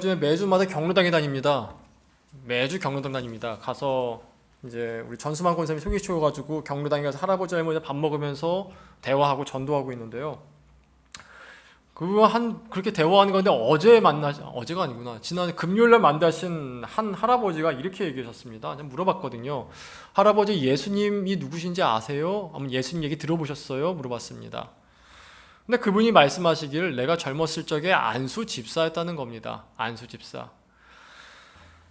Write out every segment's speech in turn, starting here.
요즘에 매주마다 경로당에 다닙니다. 매주 경로당 다닙니다. 가서 이제 우리 전수만 권사님이 소개시켜가지고 경로당에 가서 할아버지 할머니 밥 먹으면서 대화하고 전도하고 있는데요. 그렇게 대화하는 건데 어제가 아니구나. 지난 금요일날 만나신 한 할아버지가 이렇게 얘기하셨습니다. 제가 물어봤거든요. 할아버지 예수님이 누구신지 아세요? 아니면 예수님 얘기 들어보셨어요? 물어봤습니다. 근데 그분이 말씀하시기를 내가 젊었을 적에 안수 집사였다는 겁니다. 안수 집사.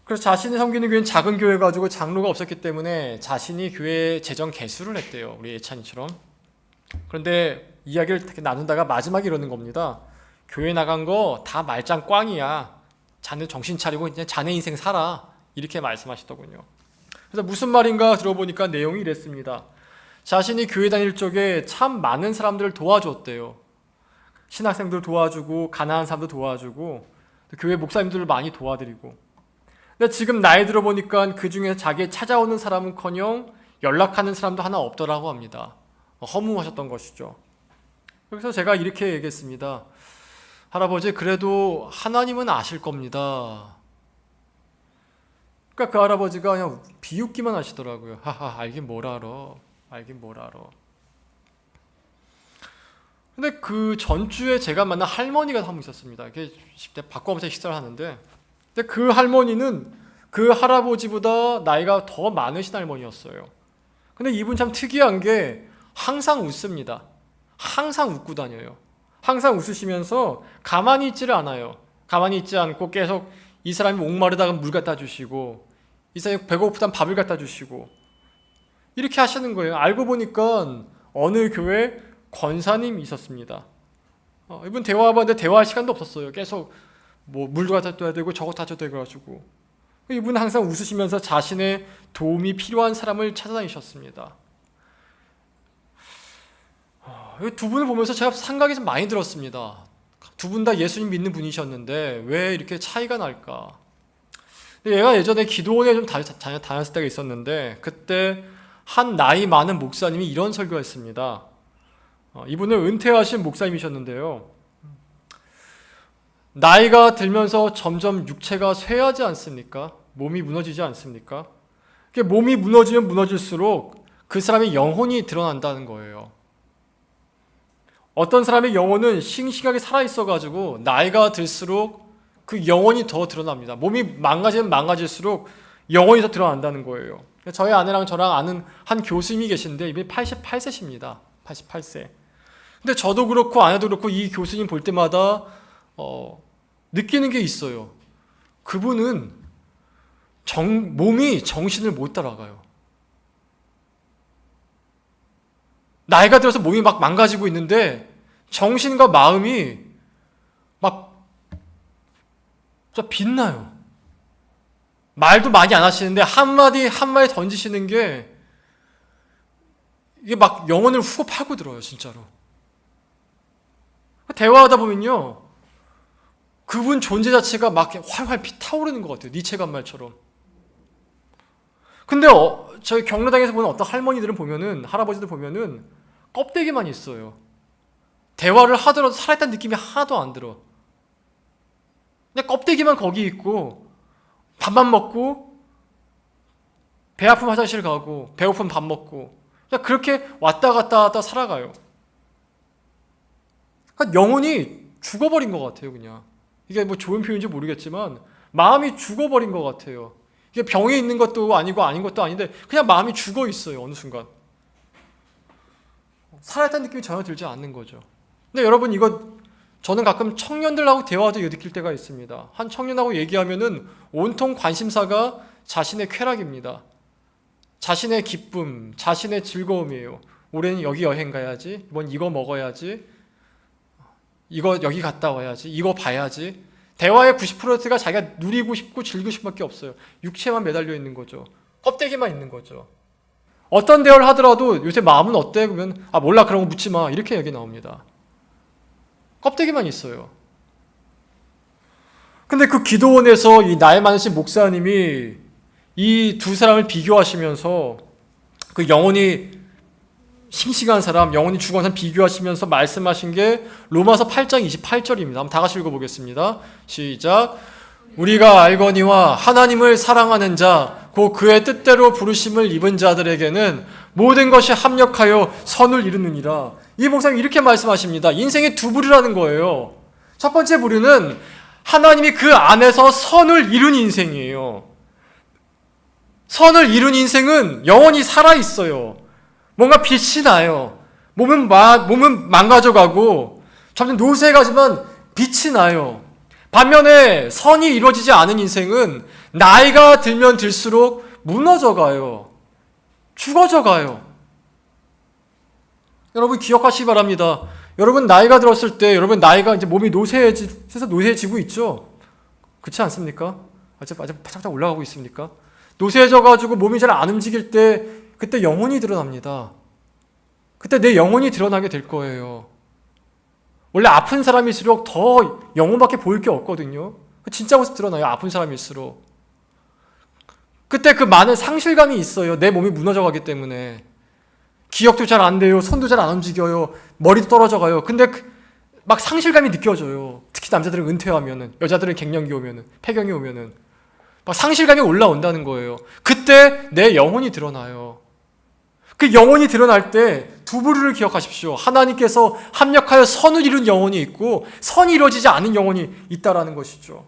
그래서 자신이 섬기는 교회는 작은 교회 가지고 장로가 없었기 때문에 자신이 교회 재정 개수를 했대요. 우리 예찬이처럼. 그런데 이야기를 이렇게 나눈다가 마지막에 이러는 겁니다. 교회 나간 거 다 말짱 꽝이야. 자네 정신 차리고 그냥 자네 인생 살아. 이렇게 말씀하시더군요. 그래서 무슨 말인가 들어보니까 내용이 이랬습니다. 자신이 교회 다닐 적에 참 많은 사람들을 도와줬대요. 신학생들 도와주고 가난한 사람도 도와주고 교회 목사님들을 많이 도와드리고. 근데 지금 나이 들어보니까 그 중에 자기에 찾아오는 사람은커녕 연락하는 사람도 하나 없더라고 합니다. 허무하셨던 것이죠. 그래서 제가 이렇게 얘기했습니다. 할아버지, 그래도 하나님은 아실 겁니다. 그러니까 그 할아버지가 그냥 비웃기만 하시더라고요. 하하, 알긴 뭘 알아. 알긴 뭘 알아. 근데 그 전주에 제가 만난 할머니가 한 분 있었습니다. 이게 10대 바꿔서 식사를 하는데, 근데 그 할머니는 그 할아버지보다 나이가 더 많으신 할머니였어요. 근데 이분 참 특이한 게 항상 웃습니다. 항상 웃고 다녀요. 항상 웃으시면서 가만히 있지를 않아요. 가만히 있지 않고 계속 이 사람이 목마르다가 물 갖다 주시고, 이 사람이 배고프다면 밥을 갖다 주시고, 이렇게 하시는 거예요. 알고 보니까 어느 교회 권사님이 있었습니다. 이분 대화하는데 대화할 시간도 없었어요. 계속 뭐 물도 갖다 줘야 되고 저것 갖다 줘야 돼가지고. 이분은 항상 웃으시면서 자신의 도움이 필요한 사람을 찾아다니셨습니다. 이 두 분을 보면서 제가 생각이 좀 많이 들었습니다. 두 분 다 예수님 믿는 분이셨는데 왜 이렇게 차이가 날까? 얘가 예전에 기도원에 좀 다녔을 때가 있었는데 그때 한 나이 많은 목사님이 이런 설교했습니다. 이분은 은퇴하신 목사님이셨는데요. 나이가 들면서 점점 육체가 쇠하지 않습니까? 몸이 무너지지 않습니까? 몸이 무너지면 무너질수록 그 사람의 영혼이 드러난다는 거예요. 어떤 사람의 영혼은 싱싱하게 살아있어가지고 나이가 들수록 그 영혼이 더 드러납니다. 몸이 망가지면 망가질수록 영혼이 더 드러난다는 거예요. 저희 아내랑 저랑 아는 한 교수님이 계신데 이분이 88세십니다. 88세. 근데 저도 그렇고 아내도 그렇고 이 교수님 볼 때마다 느끼는 게 있어요. 그분은 몸이 정신을 못 따라가요. 나이가 들어서 몸이 막 망가지고 있는데 정신과 마음이 막 빛나요. 말도 많이 안 하시는데 한마디 던지시는 게 이게 막 영혼을 후고 파고 들어요, 진짜로. 대화하다 보면요, 그분 존재 자체가 막 활활 피타오르는 것 같아요. 니체간 말처럼. 근데 저희 경로당에서 보는 어떤 할머니들은 보면은, 할아버지들 보면은 껍데기만 있어요. 대화를 하더라도 살아있다는 느낌이 하나도 안 들어. 그냥 껍데기만 거기 있고 밥만 먹고 배 아프면 화장실 가고 배고프면 밥 먹고 그냥 그렇게 왔다 갔다 살아가요. 그러니까 영혼이 죽어버린 것 같아요. 그냥 이게 뭐 좋은 표현인지 모르겠지만 마음이 죽어버린 것 같아요. 이게 병에 있는 것도 아니고 아닌 것도 아닌데 그냥 마음이 죽어 있어요. 어느 순간 살아있다는 느낌이 전혀 들지 않는 거죠. 근데 여러분, 이거 저는 가끔 청년들하고 대화도 느낄 때가 있습니다. 한 청년하고 얘기하면은 온통 관심사가 자신의 쾌락입니다. 자신의 기쁨, 자신의 즐거움이에요. 올해는 여기 여행 가야지, 이번 이거 먹어야지, 이거 여기 갔다 와야지, 이거 봐야지. 대화의 90%가 자기가 누리고 싶고 즐기고 싶은 밖에 없어요. 육체만 매달려 있는 거죠. 껍데기만 있는 거죠. 어떤 대화를 하더라도 요새 마음은 어때? 그러면 몰라, 그런 거 묻지 마, 이렇게 얘기 나옵니다. 껍데기만 있어요. 근데 그 기도원에서 이 나이 많으신 목사님이 이 두 사람을 비교하시면서 그 영혼이 싱싱한 사람, 영혼이 죽은 사람 비교하시면서 말씀하신 게 로마서 8장 28절입니다. 한번 다 같이 읽어보겠습니다. 시작. 우리가 알거니와 하나님을 사랑하는 자, 곧 그의 뜻대로 부르심을 입은 자들에게는 모든 것이 합력하여 선을 이루느니라. 이 목사님 이렇게 말씀하십니다. 인생의 두 부류라는 거예요. 첫 번째 부류는 하나님이 그 안에서 선을 이룬 인생이에요. 선을 이룬 인생은 영원히 살아있어요. 뭔가 빛이 나요. 몸은 망가져가고 점점 노쇠가지만 빛이 나요. 반면에 선이 이루어지지 않은 인생은 나이가 들면 들수록 무너져가요. 죽어져가요. 여러분 기억하시기 바랍니다. 여러분 나이가 들었을 때 여러분 나이가 이제 몸이 노쇠해지고 있죠? 그렇지 않습니까? 아직 바짝바짝 올라가고 있습니까? 노쇠해져가지고 몸이 잘 안 움직일 때 그때 영혼이 드러납니다. 그때 내 영혼이 드러나게 될 거예요. 원래 아픈 사람일수록 더 영혼밖에 보일 게 없거든요. 진짜 모습 드러나요. 아픈 사람일수록. 그때 그 많은 상실감이 있어요. 내 몸이 무너져가기 때문에. 기억도 잘 안 돼요. 손도 잘 안 움직여요. 머리도 떨어져가요. 근데 막 상실감이 느껴져요. 특히 남자들은 은퇴하면은, 여자들은 갱년기 오면은, 폐경이 오면은 막 상실감이 올라온다는 거예요. 그때 내 영혼이 드러나요. 그 영혼이 드러날 때 두 부류를 기억하십시오. 하나님께서 합력하여 선을 이룬 영혼이 있고 선이 이루어지지 않은 영혼이 있다라는 것이죠.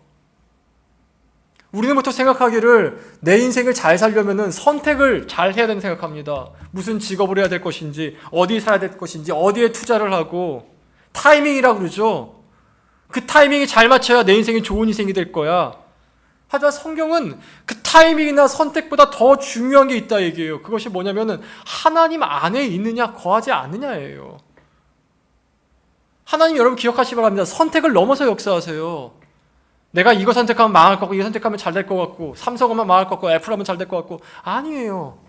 우리는 보통 생각하기를 내 인생을 잘 살려면은 선택을 잘 해야 된다고 생각합니다. 무슨 직업을 해야 될 것인지, 어디 살아야 될 것인지, 어디에 투자를 하고 타이밍이라고 그러죠. 그 타이밍이 잘 맞춰야 내 인생이 좋은 인생이 될 거야. 하지만 성경은 그 타이밍이나 선택보다 더 중요한 게 있다 얘기해요. 그것이 뭐냐면은 하나님 안에 있느냐 거하지 않느냐예요. 하나님 여러분 기억하시기 바랍니다. 선택을 넘어서 역사하세요. 내가 이거 선택하면 망할 것 같고 이거 선택하면 잘 될 것 같고 삼성하면 망할 것 같고 애플하면 잘 될 것 같고 아니에요.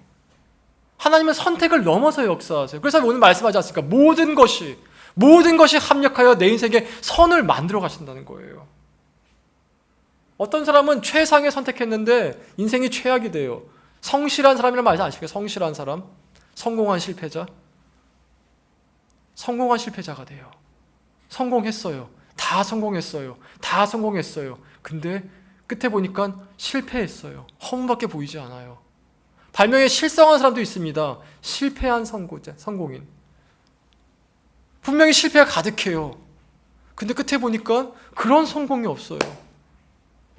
하나님은 선택을 넘어서 역사하세요. 그래서 오늘 말씀하지 않습니까? 모든 것이 합력하여 내 인생에 선을 만들어 가신다는 거예요. 어떤 사람은 최상의 선택했는데 인생이 최악이 돼요. 성실한 사람이란 말이지 아십니까? 성실한 사람, 성공한 실패자, 성공한 실패자가 돼요. 성공했어요. 다 성공했어요. 근데 끝에 보니까 실패했어요. 허무밖에 보이지 않아요. 발명에 실성한 사람도 있습니다. 실패한 성공인. 분명히 실패가 가득해요. 근데 끝에 보니까 그런 성공이 없어요.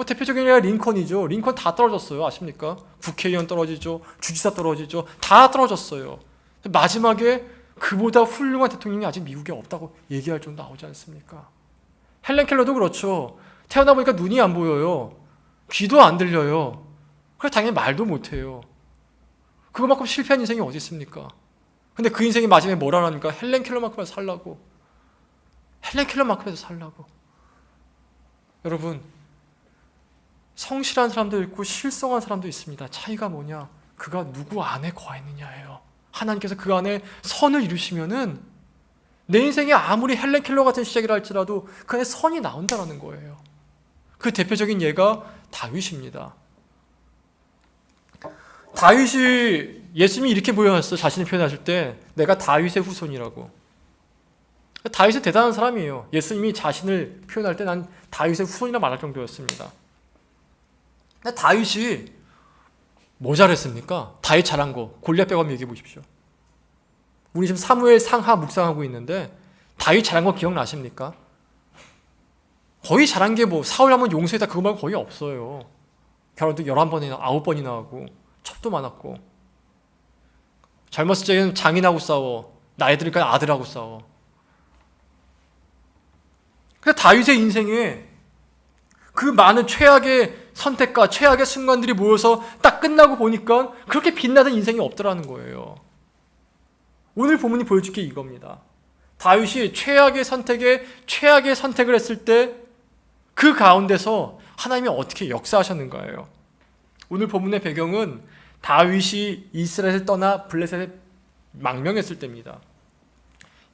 대표적인 예가 링컨이죠. 링컨 다 떨어졌어요. 아십니까? 국회의원 떨어지죠. 주지사 떨어지죠. 다 떨어졌어요. 마지막에 그보다 훌륭한 대통령이 아직 미국에 없다고 얘기할 정도 나오지 않습니까? 헬렌 켈러도 그렇죠. 태어나 보니까 눈이 안 보여요. 귀도 안 들려요. 그래서 당연히 말도 못해요. 그거만큼 실패한 인생이 어디 있습니까? 근데 그 인생이 마지막에 뭐라 하니까 헬렌 켈러만큼이라도 살라고. 헬렌 켈러만큼이라도 살라고. 여러분 성실한 사람도 있고 실성한 사람도 있습니다. 차이가 뭐냐? 그가 누구 안에 거했느냐예요. 하나님께서 그 안에 선을 이루시면은 내 인생에 아무리 헬렌 켈러 같은 시작이라 할지라도 그 안에 선이 나온다는 거예요. 그 대표적인 예가 다윗입니다. 다윗이 예수님이 이렇게 보여놨어요. 자신을 표현하실 때 내가 다윗의 후손이라고. 다윗은 대단한 사람이에요. 예수님이 자신을 표현할 때 난 다윗의 후손이라 말할 정도였습니다. 근데 다윗이 뭐 잘했습니까? 다윗 잘한 거 골리앗 빼고 한번 얘기해 보십시오. 우리 지금 사무엘 상하 묵상하고 있는데 다윗 잘한 거 기억나십니까? 거의 잘한 게 뭐 사울 한번 용서했다 그거 말고 거의 없어요. 결혼도 11번이나 9번이나 하고 첩도 많았고 젊었을 적에는 장인하고 싸워. 나이 들니까 아들하고 싸워. 근데 다윗의 인생에 그 많은 최악의 선택과 최악의 순간들이 모여서 딱 끝나고 보니까 그렇게 빛나던 인생이 없더라는 거예요. 오늘 본문이 보여줄 게 이겁니다. 다윗이 최악의 선택을 했을 때 그 가운데서 하나님이 어떻게 역사하셨는가요? 오늘 본문의 배경은 다윗이 이스라엘을 떠나 블레셋에 망명했을 때입니다.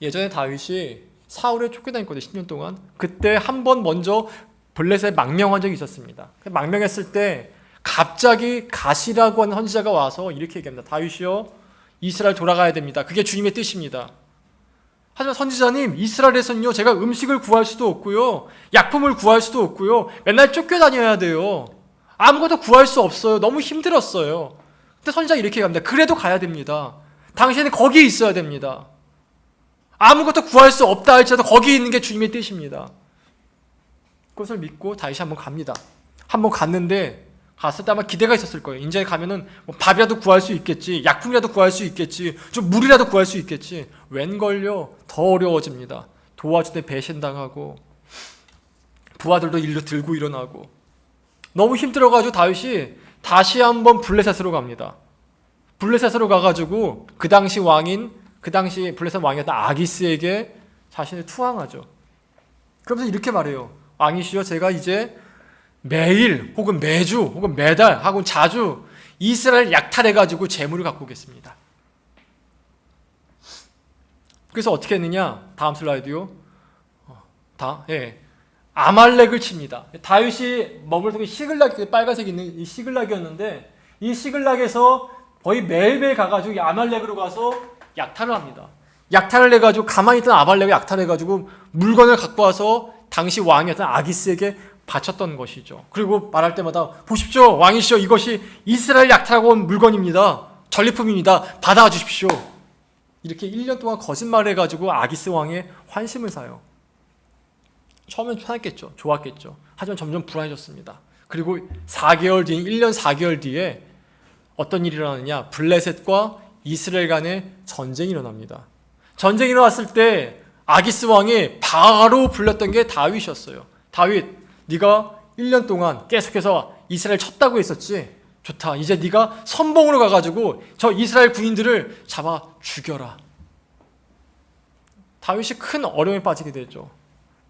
예전에 다윗이 사울에 쫓겨다녔거든요. 10년 동안. 그때 한 번 먼저 블레셋에 망명한 적이 있었습니다. 망명했을 때 갑자기 가시라고 하는 선지자가 와서 이렇게 얘기합니다. 다윗이요, 이스라엘 돌아가야 됩니다. 그게 주님의 뜻입니다. 하지만 선지자님, 이스라엘에서는요, 제가 음식을 구할 수도 없고요, 약품을 구할 수도 없고요, 맨날 쫓겨다녀야 돼요. 아무것도 구할 수 없어요. 너무 힘들었어요. 근데 선지자가 이렇게 합니다. 그래도 가야 됩니다. 당신은 거기에 있어야 됩니다. 아무것도 구할 수 없다 할지라도 거기에 있는 게 주님의 뜻입니다. 그것을 믿고 다시 한번 갑니다. 한번 갔는데, 갔을 때 아마 기대가 있었을 거예요. 이제 가면은 뭐 밥이라도 구할 수 있겠지, 약품이라도 구할 수 있겠지, 좀 물이라도 구할 수 있겠지. 웬걸요, 더 어려워집니다. 도와줄 때 배신당하고, 부하들도 일로 들고 일어나고, 너무 힘들어가지고 다윗이 다시 한번 블레셋으로 갑니다. 블레셋으로 가가지고 그 당시 블레셋 왕이었던 아기스에게 자신을 투항하죠. 그러면서 이렇게 말해요. 왕이시여, 제가 이제 매일 혹은 매주 혹은 매달 혹은 자주 이스라엘 약탈해가지고 재물을 갖고 오겠습니다. 그래서 어떻게 했느냐? 다음 슬라이드요. 아말렉을 칩니다. 다윗이 머물던 시글락, 빨간색 있는 이 시글락이었는데, 이 시글락에서 거의 매일매일 가가지고 이 아말렉으로 가서 약탈을 합니다. 약탈을 해가지고, 가만히 있던 아말렉을 약탈해가지고 물건을 갖고 와서 당시 왕이었던 아기스에게 바쳤던 것이죠. 그리고 말할 때마다, 보십시오, 왕이시여, 이것이 이스라엘 약탈하고 온 물건입니다. 전리품입니다. 받아와 주십시오. 이렇게 1년 동안 거짓말을 해가지고 아기스 왕의 환심을 사요. 처음엔 편했겠죠. 좋았겠죠. 하지만 점점 불안해졌습니다. 그리고 4개월 뒤, 1년 4개월 뒤에 어떤 일이 일어나느냐? 블레셋과 이스라엘 간의 전쟁이 일어납니다. 전쟁이 일어났을 때 아기스 왕이 바로 불렀던 게 다윗이었어요. 다윗, 네가 1년 동안 계속해서 이스라엘 쳤다고 했었지? 좋다. 이제 네가 선봉으로 가가지고 저 이스라엘 군인들을 잡아 죽여라. 다윗이 큰 어려움에 빠지게 되죠.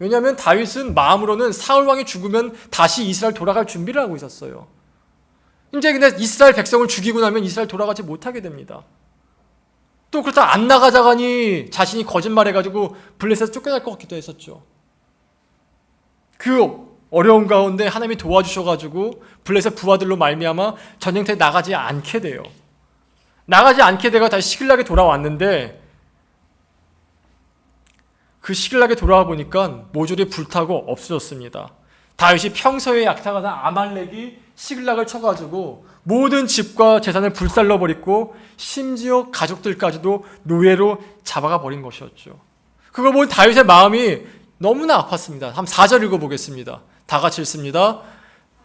왜냐하면 다윗은 마음으로는 사울 왕이 죽으면 다시 이스라엘 돌아갈 준비를 하고 있었어요. 이제 근데 이스라엘 백성을 죽이고 나면 이스라엘 돌아가지 못하게 됩니다. 또 그렇다 안 나가자가니 자신이 거짓말해가지고 블레셋에서 쫓겨날 것 같기도 했었죠. 그 어려운 가운데 하나님이 도와주셔가지고 블레셋 부하들로 말미암아 전쟁터에 나가지 않게 돼요. 나가지 않게 되가 다시 시글락에 돌아왔는데, 그 시글락에 돌아와 보니까 모조리 불타고 없어졌습니다. 다윗이 평소에 약탈하던 아말렉이 시글락을 쳐가지고 모든 집과 재산을 불살라버리고 심지어 가족들까지도 노예로 잡아가 버린 것이었죠. 그걸 본 다윗의 마음이 너무나 아팠습니다. 한번 4절 읽어보겠습니다. 다 같이 읽습니다.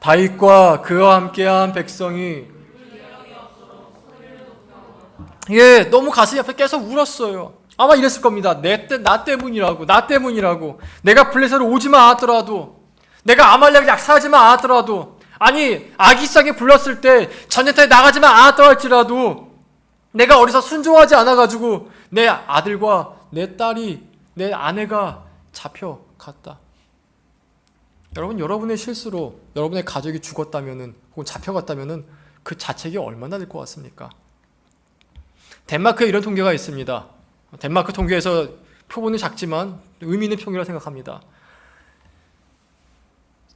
다윗과 그와 함께한 백성이 너무 가슴이 아파 계속 울었어요. 아마 이랬을 겁니다. 나 때문이라고. 내가 블레셋으로 오지만 않았더라도, 내가 아말렉을 약사하지만 않았더라도, 아니 아기스에게 불렀을 때 전쟁터에 나가지만 않았다 할지라도 내가 어디서 순종하지 않아가지고 내 아들과 내 딸이, 내 아내가 잡혀갔다. 여러분, 여러분의 실수로 여러분의 가족이 죽었다면은 혹은 잡혀갔다면은 그 자책이 얼마나 될 것 같습니까? 덴마크에 이런 통계가 있습니다. 덴마크 통계에서 표본은 작지만 의미 있는 통계라고 생각합니다.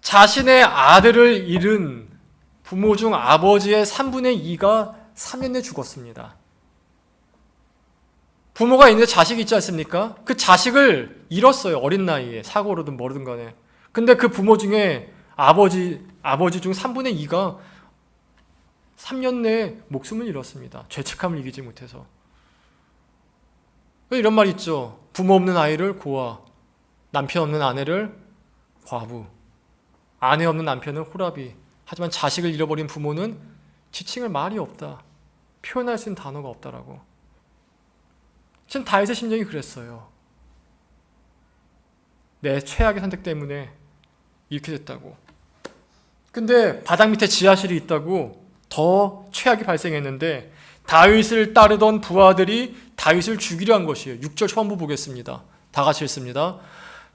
자신의 아들을 잃은 부모 중 아버지의 3분의 2가 3년 내에 죽었습니다. 부모가 있는데 자식이 있지 않습니까? 그 자식을 잃었어요. 어린 나이에 사고로든 뭐든 간에. 근데 그 부모 중에 아버지 중 3분의 2가 3년 내에 목숨을 잃었습니다. 죄책감을 이기지 못해서. 이런 말 있죠. 부모 없는 아이를 고아, 남편 없는 아내를 과부, 아내 없는 남편은 호라비. 하지만 자식을 잃어버린 부모는 지칭할 말이 없다. 표현할 수 있는 단어가 없다라고. 지금 다윗의 심정이 그랬어요. 내 최악의 선택 때문에 이렇게 됐다고. 근데 바닥 밑에 지하실이 있다고 더 최악이 발생했는데, 다윗을 따르던 부하들이 다윗을 죽이려 한 것이에요. 6절 초반부 보겠습니다. 다 같이 읽습니다.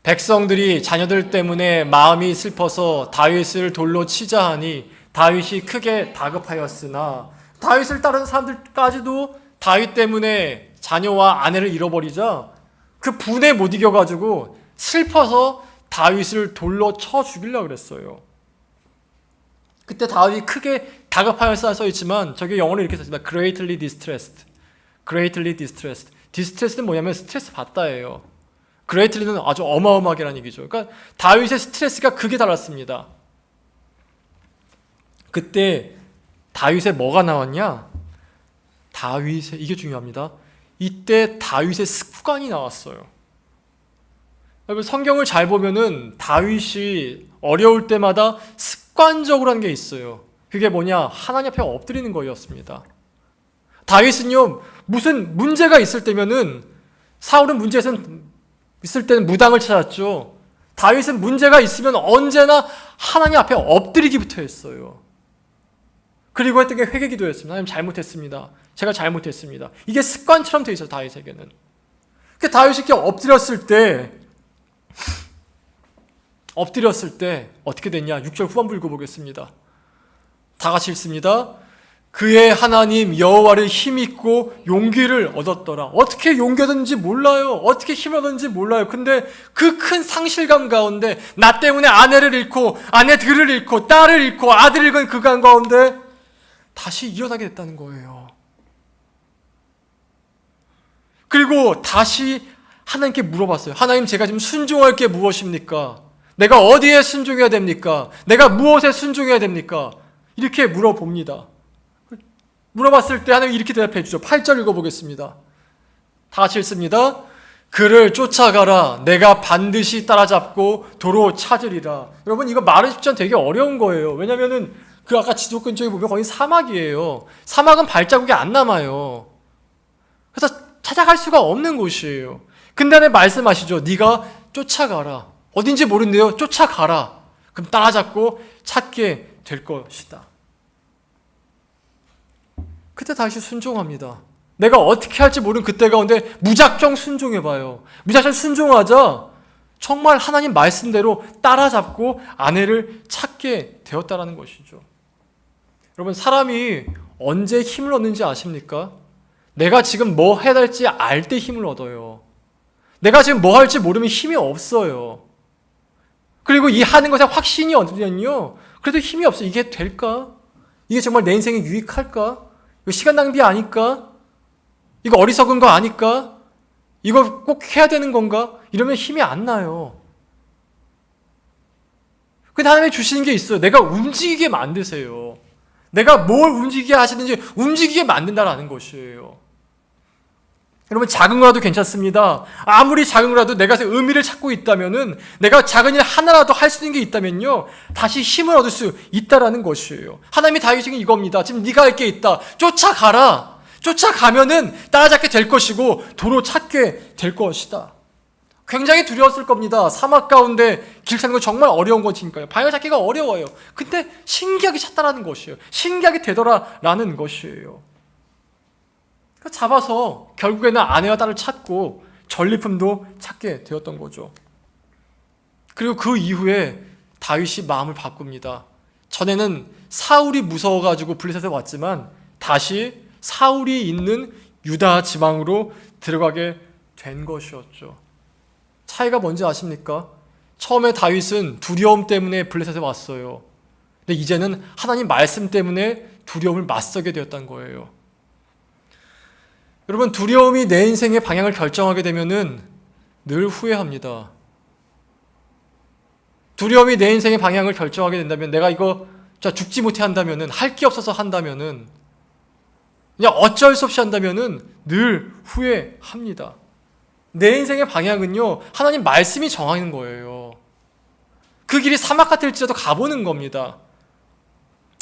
백성들이 자녀들 때문에 마음이 슬퍼서 다윗을 돌로 치자 하니 다윗이 크게 다급하였으나, 다윗을 따르는 사람들까지도 다윗 때문에 자녀와 아내를 잃어버리자 그 분에 못 이겨가지고 슬퍼서 다윗을 돌로 쳐 죽이려고 그랬어요. 그때 다윗이 크게 다급하였다 써 있지만 저게 영어로 이렇게 썼습니다. greatly distressed. 디스트레스는 뭐냐면 스트레스 받다예요. 그레이틀리는 아주 어마어마하게라는 얘기죠. 그러니까 다윗의 스트레스가 극에 달았습니다. 그때 다윗에 뭐가 나왔냐? 다윗의, 이게 중요합니다. 이때 다윗의 습관이 나왔어요. 여러분 성경을 잘 보면은 다윗이 어려울 때마다 습관적으로 한 게 있어요. 그게 뭐냐? 하나님 앞에 엎드리는 거였습니다. 다윗은요, 무슨 문제가 있을 때면은, 사울은 문제가 있을 때는 무당을 찾았죠. 다윗은 문제가 있으면 언제나 하나님 앞에 엎드리기부터 했어요. 그리고 했던 게 회개 기도였습니다. 하나님 잘못했습니다. 제가 잘못했습니다. 이게 습관처럼 돼 있어요, 다윗에게는. 그 다윗이 이렇게 엎드렸을 때 어떻게 됐냐? 6절 후반부 읽어보겠습니다. 다 같이 읽습니다. 그의 하나님 여호와를 힘입고 용기를 얻었더라. 어떻게 용기 얻었는지 몰라요. 어떻게 힘을 얻었는지 몰라요. 근데 그 큰 상실감 가운데 나 때문에 아내를 잃고 아내들을 잃고 딸을 잃고 아들을 잃은 그 가운데 다시 일어나게 됐다는 거예요. 그리고 다시 하나님께 물어봤어요. 하나님, 제가 지금 순종할 게 무엇입니까? 내가 어디에 순종해야 됩니까? 내가 무엇에 순종해야 됩니까? 이렇게 물어봅니다. 물어봤을 때 하나님이 이렇게 대답해 주죠. 8절 읽어보겠습니다. 다 같이 읽습니다. 그를 쫓아가라. 내가 반드시 따라잡고 도로 찾으리라. 여러분, 이거 말은 쉽지 않 되게 어려운 거예요. 왜냐면은 그 아까 지도 근처에 보면 거의 사막이에요. 사막은 발자국이 안 남아요. 그래서 찾아갈 수가 없는 곳이에요. 근데 하나님 말씀하시죠. 네가 쫓아가라. 어딘지 모르는데요. 쫓아가라. 그럼 따라잡고 찾게 될 것이다. 그때 다시 순종합니다. 내가 어떻게 할지 모르는 그때 가운데 무작정 순종해봐요. 무작정 순종하자 정말 하나님 말씀대로 따라잡고 아내를 찾게 되었다라는 것이죠. 여러분, 사람이 언제 힘을 얻는지 아십니까? 내가 지금 뭐 해야 될지 알 때 힘을 얻어요. 내가 지금 뭐 할지 모르면 힘이 없어요. 그리고 이 하는 것에 확신이 얻으면요, 그래도 힘이 없어. 이게 될까? 이게 정말 내 인생에 유익할까? 이거 시간 낭비 아닐까? 이거 어리석은 거 아닐까? 이거 꼭 해야 되는 건가? 이러면 힘이 안 나요. 근데 하나님이 주시는 게 있어요. 내가 움직이게 만드세요. 내가 뭘 움직이게 하시는지 움직이게 만든다라는 것이에요. 여러분, 작은 거라도 괜찮습니다. 아무리 작은 거라도 내가 의미를 찾고 있다면은, 내가 작은 일 하나라도 할 수 있는 게 있다면요, 다시 힘을 얻을 수 있다라는 것이에요. 하나님이 다윗에게 이겁니다. 지금 네가 할 게 있다. 쫓아가라. 쫓아가면은 따라잡게 될 것이고 도로 찾게 될 것이다. 굉장히 두려웠을 겁니다. 사막 가운데 길 찾는 건 정말 어려운 것이니까요. 방향 찾기가 어려워요. 근데 신기하게 찾다라는 것이에요. 신기하게 되더라라는 것이에요. 잡아서 결국에는 아내와 딸을 찾고 전리품도 찾게 되었던 거죠. 그리고 그 이후에 다윗이 마음을 바꿉니다. 전에는 사울이 무서워가지고 블레셋에 왔지만 다시 사울이 있는 유다 지방으로 들어가게 된 것이었죠. 차이가 뭔지 아십니까? 처음에 다윗은 두려움 때문에 블레셋에 왔어요. 근데 이제는 하나님 말씀 때문에 두려움을 맞서게 되었다는 거예요. 여러분, 두려움이 내 인생의 방향을 결정하게 되면은 늘 후회합니다. 두려움이 내 인생의 방향을 결정하게 된다면, 내가 이거 죽지 못해 한다면은, 할 게 없어서 한다면은, 그냥 어쩔 수 없이 한다면은 늘 후회합니다. 내 인생의 방향은요, 하나님 말씀이 정하는 거예요. 그 길이 사막 같을지라도 가보는 겁니다.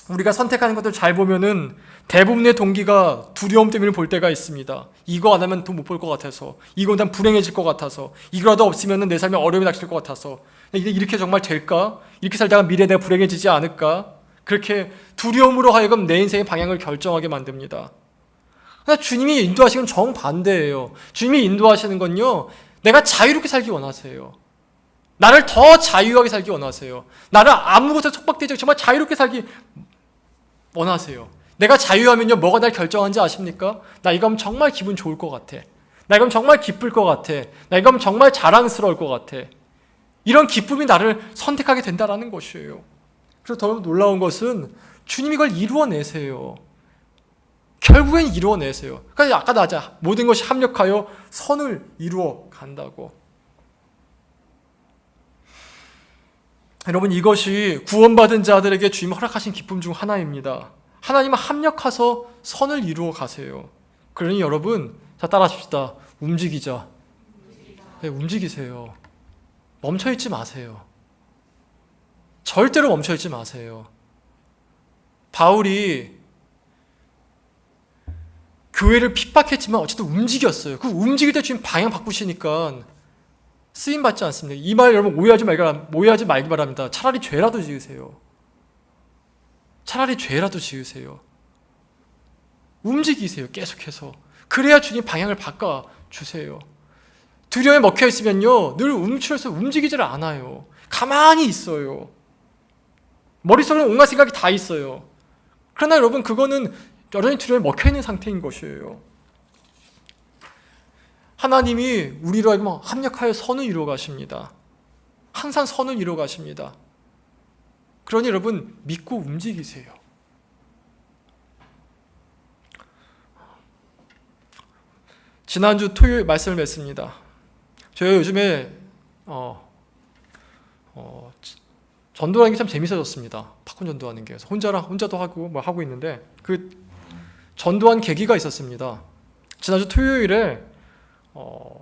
우리가 선택하는 것들 잘 보면은 대부분의 동기가 두려움 때문에 볼 때가 있습니다. 이거 안 하면 돈 못 벌 것 같아서, 이거 난 불행해질 것 같아서, 이거라도 없으면 내 삶에 어려움이 닥칠 것 같아서, 이렇게 정말 될까? 이렇게 살다가 미래에 내가 불행해지지 않을까? 그렇게 두려움으로 하여금 내 인생의 방향을 결정하게 만듭니다. 그러나 주님이 인도하시는 건 정반대예요. 주님이 인도하시는 건요, 내가 자유롭게 살기 원하세요. 나를 더 자유하게 살기 원하세요. 나를 아무것도 속박되지 않고 정말 자유롭게 살기 원하세요. 내가 자유하면요, 뭐가 날 결정하는지 아십니까? 나 이거 하면 정말 기분 좋을 것 같아. 나 이거 하면 정말 기쁠 것 같아. 나 이거 하면 정말 자랑스러울 것 같아. 이런 기쁨이 나를 선택하게 된다는 것이에요. 그래서 더 놀라운 것은 주님이 이걸 이루어내세요. 결국엔 이루어내세요. 그러니까 아까 나자 모든 것이 합력하여 선을 이루어 간다고. 여러분, 이것이 구원받은 자들에게 주님 허락하신 기쁨 중 하나입니다. 하나님은 합력하서 선을 이루어 가세요. 그러니 여러분, 자, 따라하십시다. 움직이자. 네, 움직이세요. 멈춰있지 마세요. 절대로 멈춰있지 마세요. 바울이 교회를 핍박했지만 어쨌든 움직였어요. 그 움직일 때 주님 방향 바꾸시니까 쓰임 받지 않습니다. 이 말 여러분 오해하지 말기 바랍니다. 차라리 죄라도 지으세요. 차라리 죄라도 지으세요. 움직이세요. 계속해서. 그래야 주님 방향을 바꿔주세요. 두려움에 먹혀 있으면요, 늘 움츠려서 움직이질 않아요. 가만히 있어요. 머릿속에 온갖 생각이 다 있어요. 그러나 여러분, 그거는 여전히 두려움에 먹혀 있는 상태인 것이에요. 하나님이 우리로 하여금 합력하여 선을 이루어 가십니다. 항상 선을 이루어 가십니다. 그러니 여러분, 믿고 움직이세요. 지난주 토요일 말씀을 맺습니다. 저희 요즘에 전도하는 게 참 재밌어졌습니다. 팝콘 전도하는 게. 그래서 혼자도 하고 뭐 하고 있는데, 그 전도한 계기가 있었습니다. 지난주 토요일에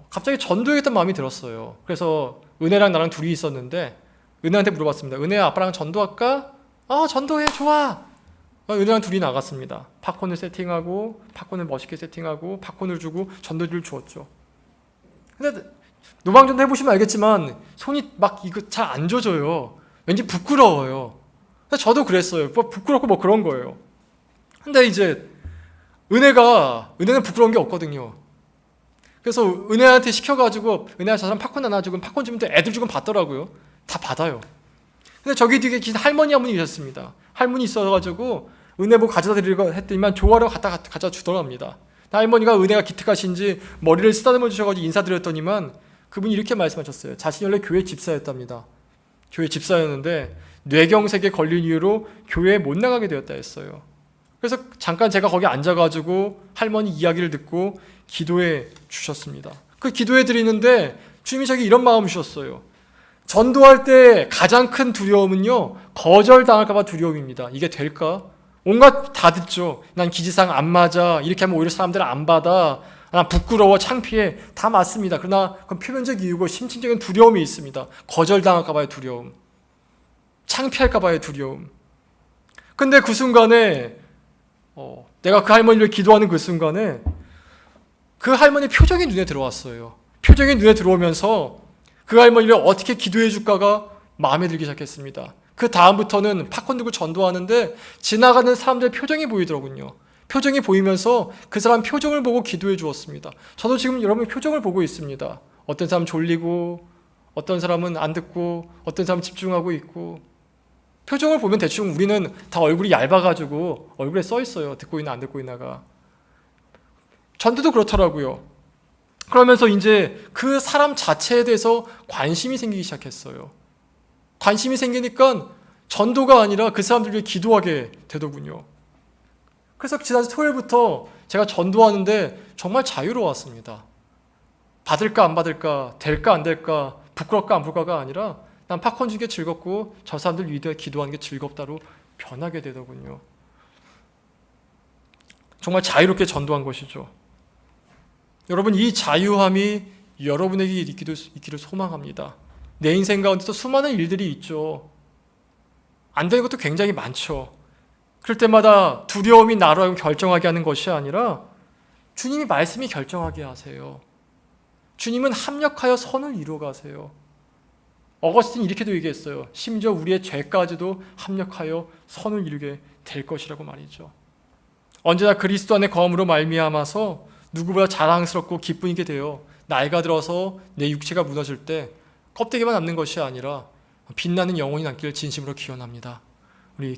갑자기 전도하겠다는 마음이 들었어요. 그래서 은혜랑 나랑 둘이 있었는데 은혜한테 물어봤습니다. 은혜야, 아빠랑 전도할까? 전도해, 좋아. 은혜랑 둘이 나갔습니다. 팝콘을 세팅하고, 팝콘을 멋있게 세팅하고, 팝콘을 주고 전도지를 주었죠. 근데 노방전도 해보시면 알겠지만 손이 막 이거 잘 안 젖어요. 왠지 부끄러워요. 저도 그랬어요. 부끄럽고 뭐 그런 거예요. 근데 이제 은혜는 부끄러운 게 없거든요. 그래서 은혜한테 시켜가지고, 은혜야, 저 사람 팝콘 하나 주고, 팝콘 주면 애들 주고 받더라고요. 다 받아요. 근데 저기 뒤에 계신 할머니 한 분이 계셨습니다. 할머니 있어가지고 은혜 뭐 가져다 드리려고 했더니만 조화를 가져다 주더랍니다. 할머니가 은혜가 기특하신지 머리를 쓰다듬어 주셔가지고 인사드렸더니만 그분이 이렇게 말씀하셨어요. 자신이 원래 교회 집사였답니다. 교회 집사였는데 뇌경색에 걸린 이유로 교회에 못 나가게 되었다 했어요. 그래서 잠깐 제가 거기 앉아가지고 할머니 이야기를 듣고 기도해 주셨습니다. 그 기도해 드리는데 주님이 저에게 이런 마음을 주셨어요. 전도할 때 가장 큰 두려움은요, 거절당할까봐 두려움입니다. 이게 될까? 온갖 다 듣죠. 난 기지상 안 맞아. 이렇게 하면 오히려 사람들 안 받아. 난 부끄러워, 창피해. 다 맞습니다. 그러나 그건 표면적 이유고 심층적인 두려움이 있습니다. 거절당할까봐의 두려움, 창피할까봐의 두려움. 근데 그 순간에 내가 그 할머니를 기도하는 그 순간에 그 할머니 표정이 눈에 들어왔어요. 표정이 눈에 들어오면서 그 할머니를 어떻게 기도해 줄까가 마음에 들기 시작했습니다. 그 다음부터는 팝콘 들고 전도하는데 지나가는 사람들의 표정이 보이더군요. 표정이 보이면서 그 사람 표정을 보고 기도해 주었습니다. 저도 지금 여러분 표정을 보고 있습니다. 어떤 사람 졸리고, 어떤 사람은 안 듣고, 어떤 사람은 집중하고 있고. 표정을 보면 대충 우리는 다 얼굴이 얇아가지고 얼굴에 써 있어요. 듣고 있나 안 듣고 있나가. 전도도 그렇더라고요. 그러면서 이제 그 사람 자체에 대해서 관심이 생기기 시작했어요. 관심이 생기니까 전도가 아니라 그 사람들 위해 기도하게 되더군요. 그래서 지난주 토요일부터 제가 전도하는데 정말 자유로웠습니다. 받을까 안 받을까, 될까 안 될까, 부끄럽까 안 부끄럽까가 아니라 난 팝콘 주는 게 즐겁고 저 사람들 위해 기도하는 게 즐겁다로 변하게 되더군요. 정말 자유롭게 전도한 것이죠. 여러분, 이 자유함이 여러분에게 있기를 소망합니다. 내 인생 가운데도 수많은 일들이 있죠. 안 되는 것도 굉장히 많죠. 그럴 때마다 두려움이 나로 하여금 결정하게 하는 것이 아니라 주님이 말씀이 결정하게 하세요. 주님은 합력하여 선을 이루어 가세요. 어거스틴이 이렇게도 얘기했어요. 심지어 우리의 죄까지도 합력하여 선을 이루게 될 것이라고 말이죠. 언제나 그리스도 안에 거함으로 말미암아서 누구보다 자랑스럽고 기쁨 있게 되어 나이가 들어서 내 육체가 무너질 때 껍데기만 남는 것이 아니라 빛나는 영혼이 남기를 진심으로 기원합니다. 우리